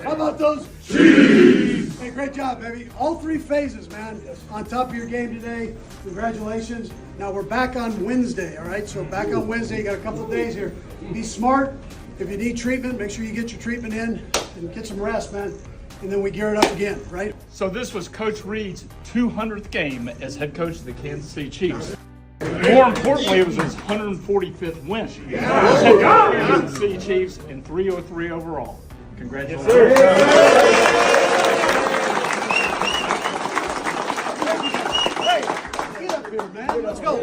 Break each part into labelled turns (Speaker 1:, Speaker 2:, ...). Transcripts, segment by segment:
Speaker 1: How about those Chiefs? Hey, great job, baby. All three phases, man. On top of your game today. Congratulations. Now we're back on Wednesday, all right? So back on Wednesday, you got a couple of days here. Be smart. If you need treatment, make sure you get your treatment in and get some rest, man. And then we gear it up again, right?
Speaker 2: So this was Coach Reed's 200th game as head coach of the Kansas City Chiefs. More importantly, it was his 145th win. As head coach of the Kansas City Chiefs in 303 overall. Congratulations.
Speaker 1: Hey, get up here, man. Let's go.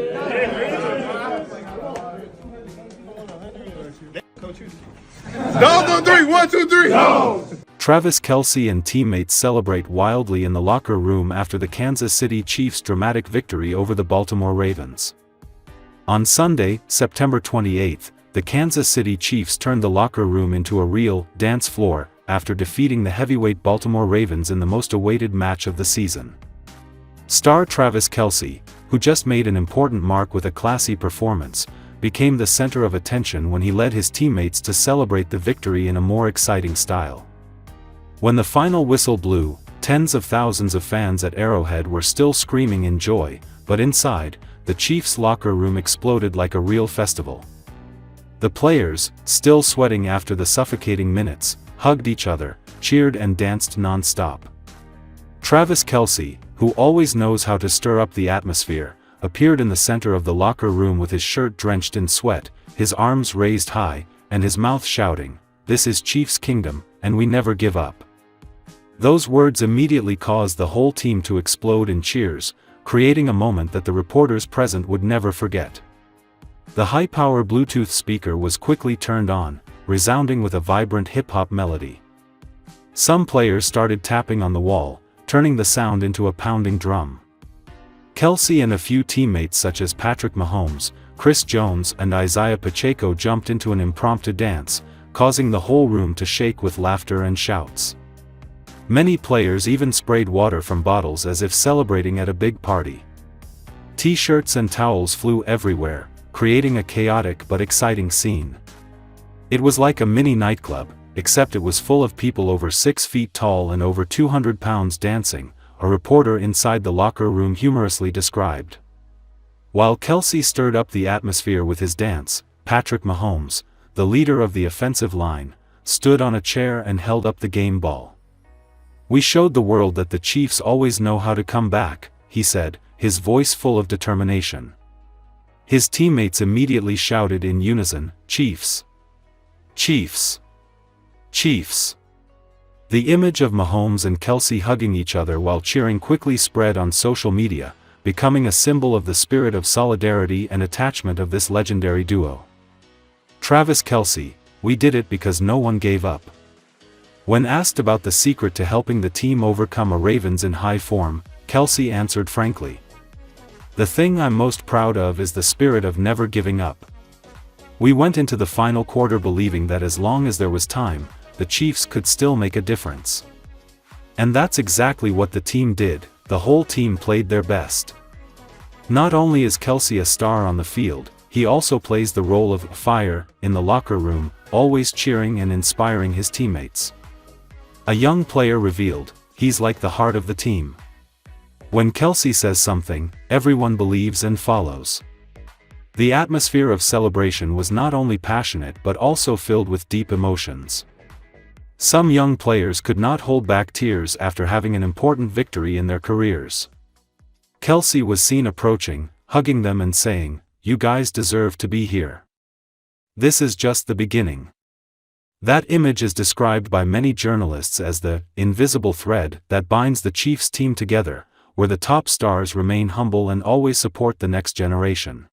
Speaker 3: Dogs on three. 1, 2, 3. Go!
Speaker 4: Travis Kelce and teammates celebrate wildly in the locker room after the Kansas City Chiefs' dramatic victory over the Baltimore Ravens. On Sunday, September 28, the Kansas City Chiefs turned the locker room into a real dance floor after defeating the heavyweight Baltimore Ravens in the most awaited match of the season. Star Travis Kelce, who just made an important mark with a classy performance, became the center of attention when he led his teammates to celebrate the victory in a more exciting style. When the final whistle blew, tens of thousands of fans at Arrowhead were still screaming in joy, but inside, the Chiefs' locker room exploded like a real festival. The players, still sweating after the suffocating minutes, hugged each other, cheered and danced non-stop. Travis Kelce, who always knows how to stir up the atmosphere, appeared in the center of the locker room with his shirt drenched in sweat, his arms raised high, and his mouth shouting, "This is Chiefs Kingdom, and we never give up." Those words immediately caused the whole team to explode in cheers, creating a moment that the reporters present would never forget. The high-power Bluetooth speaker was quickly turned on, resounding with a vibrant hip-hop melody. Some players started tapping on the wall, turning the sound into a pounding drum. Kelce and a few teammates such as Patrick Mahomes, Chris Jones and Isaiah Pacheco jumped into an impromptu dance, causing the whole room to shake with laughter and shouts. Many players even sprayed water from bottles as if celebrating at a big party. T-shirts and towels flew everywhere, creating a chaotic but exciting scene. It was like a mini nightclub, except it was full of people over 6 feet tall and over 200 pounds dancing, a reporter inside the locker room humorously described. While Kelce stirred up the atmosphere with his dance, Patrick Mahomes, the leader of the offensive line, stood on a chair and held up the game ball. "We showed the world that the Chiefs always know how to come back," he said, his voice full of determination. His teammates immediately shouted in unison, "Chiefs! Chiefs! Chiefs!" The image of Mahomes and Kelce hugging each other while cheering quickly spread on social media, becoming a symbol of the spirit of solidarity and attachment of this legendary duo. Travis Kelce, "We did it because no one gave up." When asked about the secret to helping the team overcome a Ravens in high form, Kelce answered frankly, "The thing I'm most proud of is the spirit of never giving up. We went into the final quarter believing that as long as there was time, the Chiefs could still make a difference. And that's exactly what the team did. The whole team played their best." Not only is Kelce a star on the field, he also plays the role of fire in the locker room, always cheering and inspiring his teammates. A young player revealed, "He's like the heart of the team. When Kelce says something, everyone believes and follows." The atmosphere of celebration was not only passionate but also filled with deep emotions. Some young players could not hold back tears after having an important victory in their careers. Kelce was seen approaching, hugging them and saying, "You guys deserve to be here. This is just the beginning." That image is described by many journalists as the invisible thread that binds the Chiefs team together, where the top stars remain humble and always support the next generation.